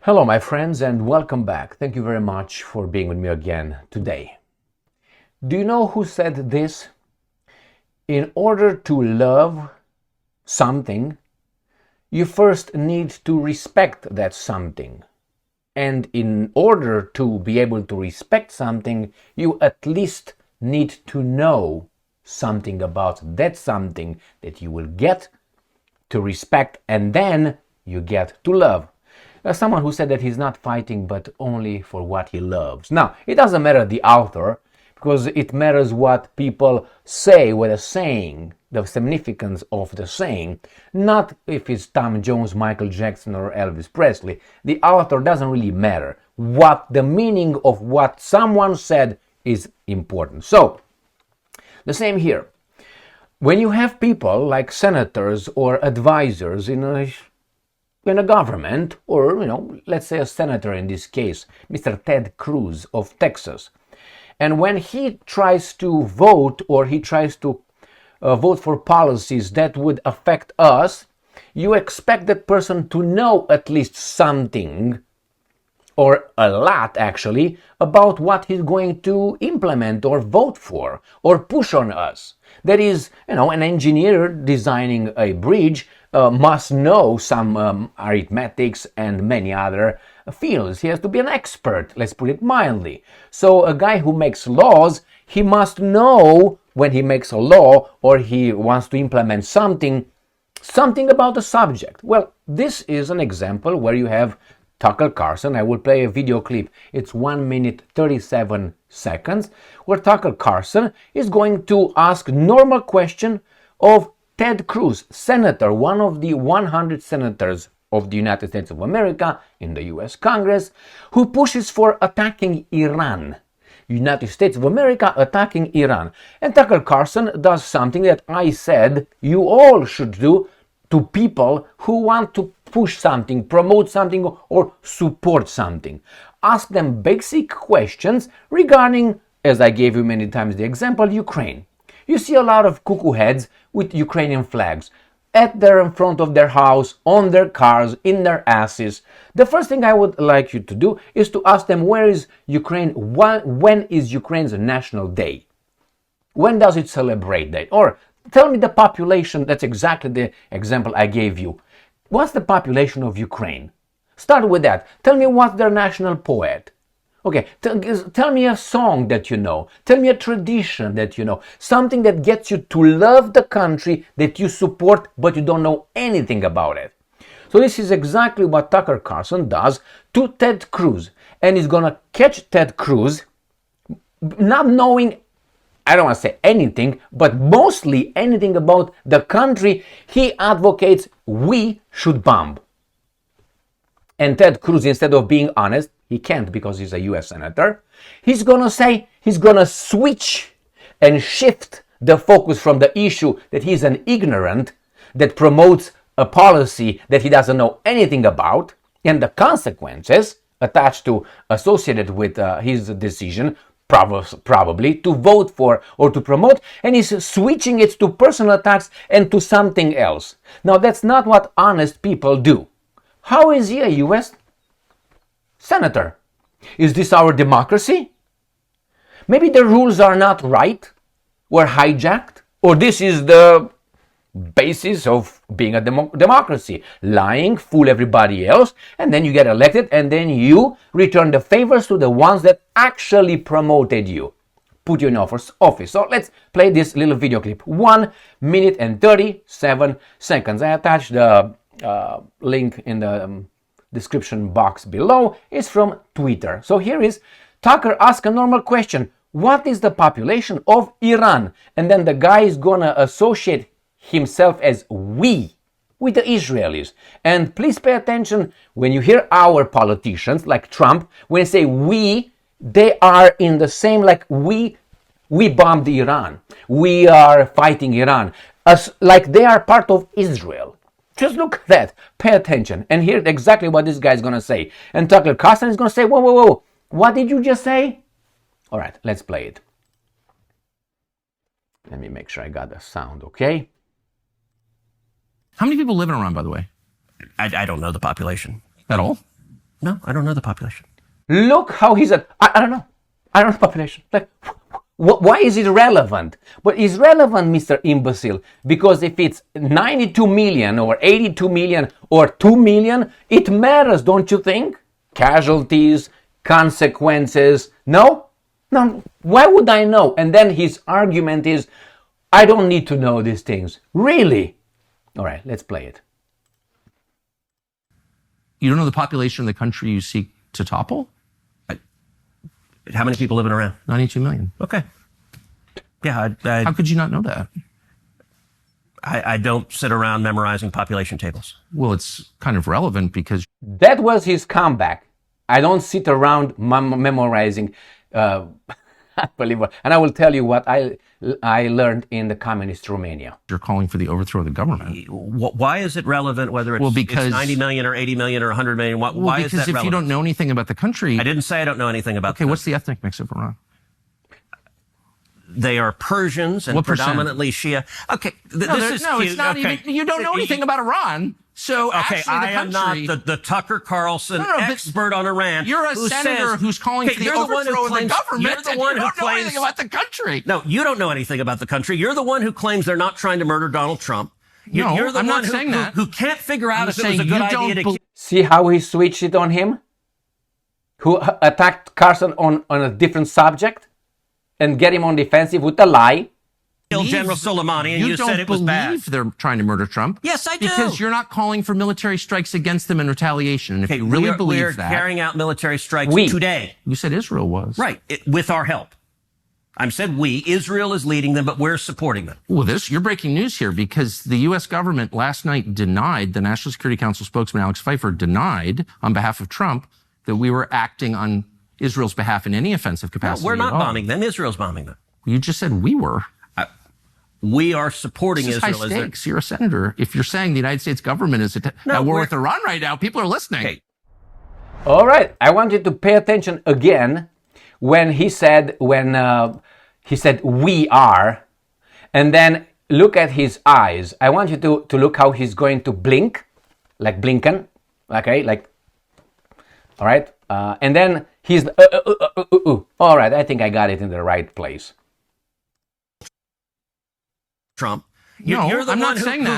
Hello, my friends, and welcome back. Thank you very much for being with me again today. Do you know who said this? In order to love something, you first need to respect that something. And in order to be able to respect something, you at least need to know something about that something that you will get to respect, and then you get to love. Someone who said that he's not fighting but only for what he loves. Now, it doesn't matter the author, because it matters what people say with a saying, the significance of the saying, not if it's Tom Jones, Michael Jackson, or Elvis Presley. The author doesn't really matter. What the meaning of what someone said is important. So, the same here. When you have people like senators or advisors in a government, or let's say a senator in this case, Mr. Ted Cruz of Texas, and when he tries to vote or he tries to vote for policies that would affect us, you expect that person to know at least something, or a lot actually, about what he's going to implement or vote for or push on us. That is, an engineer designing a bridge must know some arithmetics and many other fields. He has to be an expert, let's put it mildly. So a guy who makes laws, he must know when he makes a law or he wants to implement something about the subject. Well, this is an example where you have Tucker Carlson. I will play a video clip. It's 1 minute 37 seconds, where Tucker Carlson is going to ask normal question of Ted Cruz, senator, one of the 100 senators of the United States of America in the US Congress, who pushes for attacking Iran. United States of America attacking Iran. And Tucker Carlson does something that I said you all should do to people who want to push something, promote something, or support something. Ask them basic questions regarding, as I gave you many times the example, Ukraine. You see a lot of cuckoo heads with Ukrainian flags in front of their house, on their cars, in their asses. The first thing I would like you to do is to ask them, where is Ukraine? When is Ukraine's national day? When does it celebrate that? Or tell me the population. That's exactly the example I gave you. What's the population of Ukraine? Start with that. Tell me what's their national poet. Okay, tell me a song that you know. Tell me a tradition that you know. Something that gets you to love the country that you support, but you don't know anything about it. So this is exactly what Tucker Carlson does to Ted Cruz. And he's gonna catch Ted Cruz not knowing, I don't want to say anything, but mostly anything about the country he advocates we should bomb. And Ted Cruz, instead of being honest, he can't because he's a US senator, he's gonna switch and shift the focus from the issue that he's an ignorant that promotes a policy that he doesn't know anything about, and the consequences associated with his decision, probably to vote for or to promote, and he's switching it to personal attacks and to something else. Now, that's not what honest people do. How is he a US senator? Is this our democracy? Maybe the rules are not right, or hijacked, or this is the basis of being a democracy. Lying, fool everybody else, and then you get elected, and then you return the favors to the ones that actually promoted you, put you in office. So let's play this little video clip. 1 minute and 37 seconds. I attached the link in the description box below. It's from Twitter. So here is Tucker ask a normal question. What is the population of Iran? And then the guy is gonna associate himself as we with the Israelis. And please pay attention when you hear our politicians like Trump, when they say we, they are in the same, like we bombed Iran, we are fighting Iran, as like they are part of Israel. Just look at that, pay attention, and hear exactly what this guy is going to say. And Tucker Carlson is going to say, whoa, what did you just say? All right, let's play it. Let me make sure I got the sound, okay? How many people live in Iran, by the way? I don't know the population. At all? No, I don't know the population. Look how he's at. I don't know. I don't know the population. Like, why is it relevant? But it's relevant, Mr. Imbecile, because if it's 92 million or 82 million or 2 million, it matters, don't you think? Casualties, consequences. No? No. Why would I know? And then his argument is, I don't need to know these things. Really? All right, let's play it. You don't know the population of the country you seek to topple? How many people living around? 92 million. Okay. Yeah, How could you not know that? I don't sit around memorizing population tables. Well, it's kind of relevant because... That was his comeback. I don't sit around memorizing. Unbelievable. And I will tell you what I learned in the communist Romania. You're calling for the overthrow of the government. Why is it relevant whether it's, because, it's 90 million or 80 million or 100 million? Why is that relevant? Because if you don't know anything about the country... I didn't say I don't know anything about Okay, what's the ethnic mix of Iran? They are Persians and predominantly Shia. Okay, this is cute. It's not even... You don't know anything about Iran. So okay, I am not the Tucker Carlson expert on Iran. You're a senator who's calling for the overthrow of the government. You're the one who claims... You don't know anything about the country. No, you don't know anything about the country. You're the one who claims they're not trying to murder Donald Trump. You're the I'm one not saying that. who can't figure out if it was a good idea to... See how he switched it on him? Who attacked Carson on a different subject and get him on defensive with a lie? Killed General Soleimani, and you said it was bad. You don't believe they're trying to murder Trump? Yes, I do. Because you're not calling for military strikes against them in retaliation. And if you really believe that... We're carrying out military strikes today. You said Israel was. Right, with our help. I said we. Israel is leading them, but we're supporting them. Well, you're breaking news here because the U.S. government last night denied, the National Security Council spokesman Alex Pfeiffer denied on behalf of Trump that we were acting on Israel's behalf in any offensive capacity. No, we're not bombing them. Israel's bombing them. You just said we were. We are supporting Israel. Israel. High stakes. You're a senator. If you're saying the United States government is at war with Iran right now, people are listening. Okay. All right. I want you to pay attention again when he said we are, and then look at his eyes. I want you to look how he's going to blink, like Blinken. Okay, like. All right. And then he's all right. I think I got it in the right place. Trump. You're the one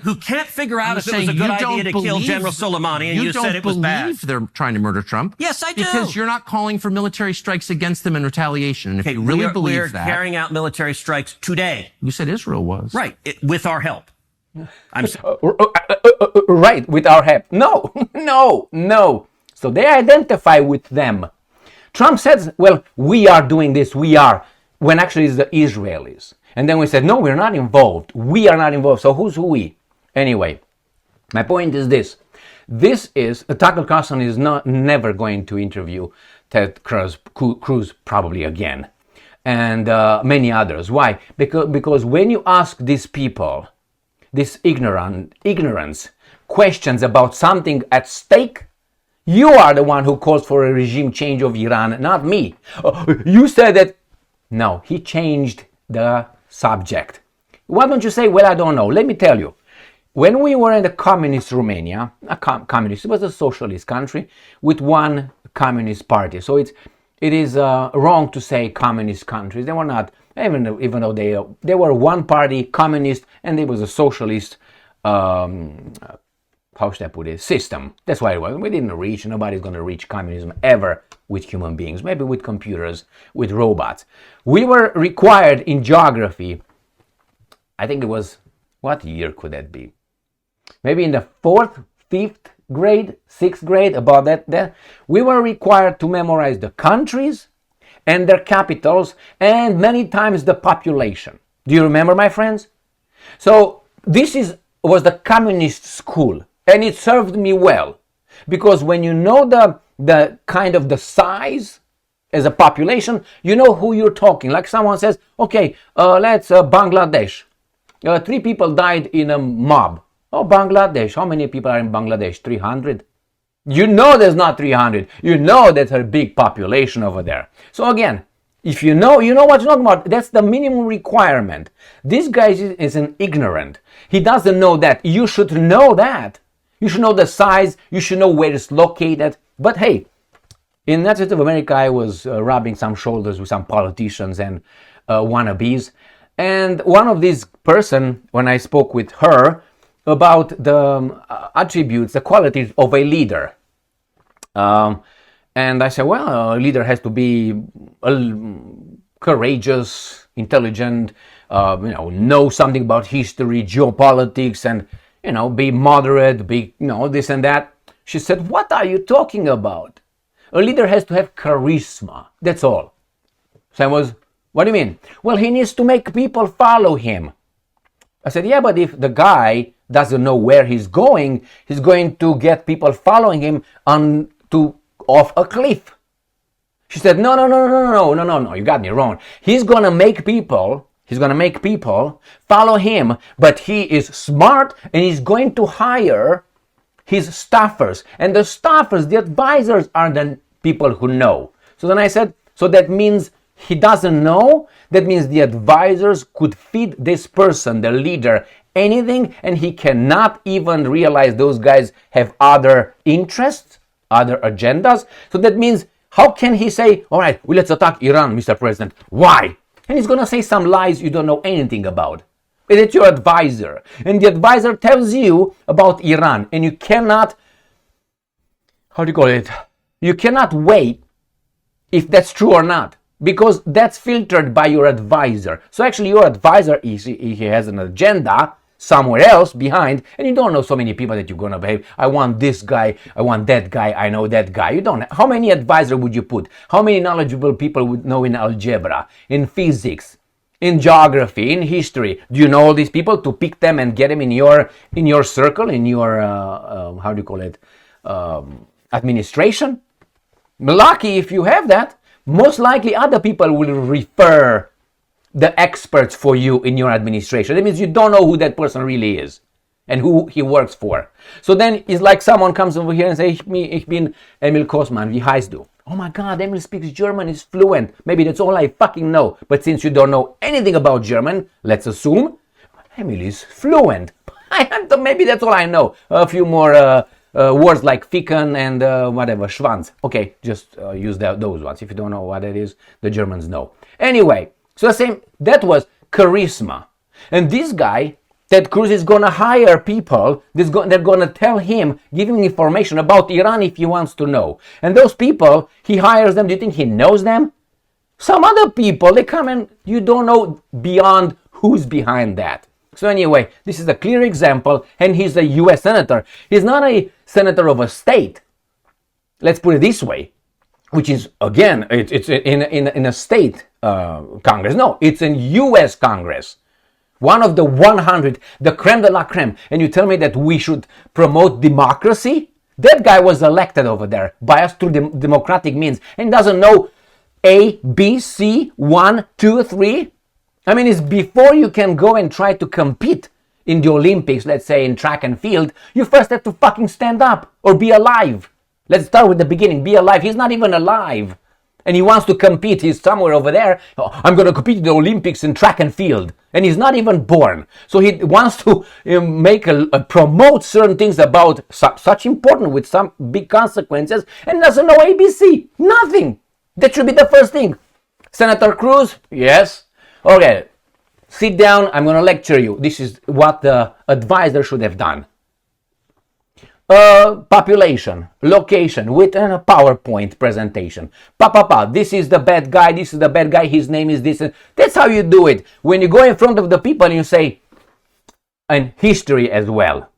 who can't figure out if it was a good idea to kill General Soleimani, and you said it was bad. You don't believe they're trying to murder Trump? Yes, I do. Because you're not calling for military strikes against them in retaliation. And if you really believe that... We're carrying out military strikes today. You said Israel was. Right, with our help. Right, with our help. No. So they identify with them. Trump says, well, we are doing this, we are, when actually it's the Israelis. And then we said, no, we're not involved. We are not involved. So who's we? Anyway, my point is this. Tucker Carlson is never going to interview Ted Cruz probably again. And many others. Why? Because when you ask these people, this ignorance, questions about something at stake, you are the one who calls for a regime change of Iran, not me. You said that. No, he changed the subject. Why don't you say, well, I don't know. Let me tell you. When we were in the communist Romania, it was a socialist country with one communist party. So it is wrong to say communist countries. They were not, even though they were one party, communist, and it was a socialist, how should I put it, system. That's why it was. We didn't reach, nobody's going to reach communism ever with human beings, maybe with computers, with robots. We were required in geography, I think it was, what year could that be? Maybe in the 4th, 5th grade, 6th grade, about that, we were required to memorize the countries and their capitals and many times the population. Do you remember, my friends? So this was the communist school, and it served me well, because when you know the kind of the size as a population, you know who you're talking. Like someone says, okay, let's Bangladesh. 3 people died in a mob. Oh, Bangladesh. How many people are in Bangladesh? 300? You know there's not 300. You know there's a big population over there. So again, if you know what you're talking about. That's the minimum requirement. This guy is an ignorant. He doesn't know that. You should know that. You should know the size. You should know where it's located. But hey, in that States of America, I was rubbing some shoulders with some politicians and wannabes. And one of these person, when I spoke with her about the attributes, the qualities of a leader. And I said, well, a leader has to be courageous, intelligent, know something about history, geopolitics, and, be moderate, be, this and that. She said, what are you talking about? A leader has to have charisma. That's all. So I was, what do you mean? Well, he needs to make people follow him. I said, yeah, but if the guy doesn't know where he's going to get people following him off a cliff. She said, no, you got me wrong. He's gonna make people follow him, but he is smart and he's going to hire his staffers. And the staffers, the advisors, are the people who know. So then I said, so that means he doesn't know? That means the advisors could feed this person, the leader, anything, and he cannot even realize those guys have other interests, other agendas. So that means, how can he say, all right, well, let's attack Iran, Mr. President? Why? And he's going to say some lies you don't know anything about. But it's your advisor. And the advisor tells you about Iran. And you cannot, you cannot wait if that's true or not. Because that's filtered by your advisor. So actually your advisor, he has an agenda somewhere else behind, and you don't know so many people that you're going to behave. I want this guy, I want that guy, I know that guy. You don't. How many advisors would you put? How many knowledgeable people would know in algebra, in physics, in geography, in history? Do you know all these people to pick them and get them in your circle, in your, administration? Lucky if you have that. Most likely other people will refer the experts for you in your administration. That means you don't know who that person really is and who he works for. So then it's like someone comes over here and says, ich bin Emil Kosman, wie heißt du? Oh my God, Emil speaks German, is fluent. Maybe that's all I fucking know. But since you don't know anything about German, let's assume Emil is fluent. Maybe that's all I know. A few more words like ficken and Schwanz. Okay, just use those ones. If you don't know what it is, the Germans know. Anyway, so that was charisma. And this guy, Ted Cruz, is going to hire people. They're going to tell him, give him information about Iran if he wants to know. And those people, he hires them. Do you think he knows them? Some other people, they come and you don't know beyond who's behind that. So anyway, this is a clear example, and he's a US senator. He's not a senator of a state. Let's put it this way, which is, again, it's in a state Congress. No, it's in US Congress. One of the 100, the creme de la creme. And you tell me that we should promote democracy? That guy was elected over there, biased through democratic means, and doesn't know A, B, C, 1, 2, 3. I mean, it's before you can go and try to compete in the Olympics, let's say in track and field, you first have to fucking stand up or be alive. Let's start with the beginning, be alive. He's not even alive. And he wants to compete. He's somewhere over there. Oh, I'm going to compete in the Olympics in track and field. And he's not even born. So he wants to promote certain things about such important with some big consequences and doesn't know ABC. Nothing. That should be the first thing. Senator Cruz, yes. Okay, sit down, I'm going to lecture you. This is what the advisor should have done. Population, location, with a PowerPoint presentation. This is the bad guy, this is the bad guy, his name is this. That's how you do it. When you go in front of the people and you say, and history as well.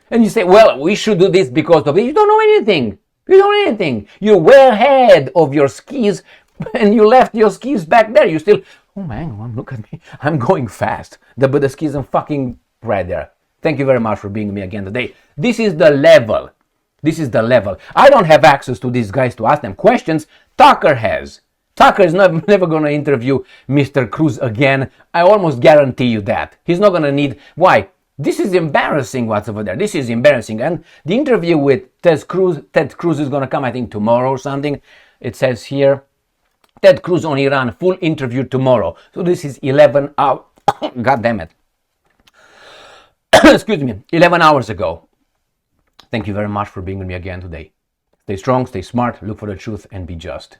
And you say, well, we should do this because of it. You don't know anything. You don't know anything. You're way ahead of your skis and you left your skis back there. You still... Oh man, look at me. I'm going fast. But the skis are fucking right there. Thank you very much for being with me again today. This is the level. This is the level. I don't have access to these guys to ask them questions. Tucker has. Tucker is never going to interview Mr. Cruz again. I almost guarantee you that. He's not going to need... Why? This is embarrassing what's over there. This is embarrassing. And the interview with Ted Cruz is going to come, I think, tomorrow or something. It says here, Ted Cruz on Iran, full interview tomorrow. So this is 11 hours. God damn it. Excuse me. 11 hours ago. Thank you very much for being with me again today. Stay strong, stay smart, look for the truth, and be just.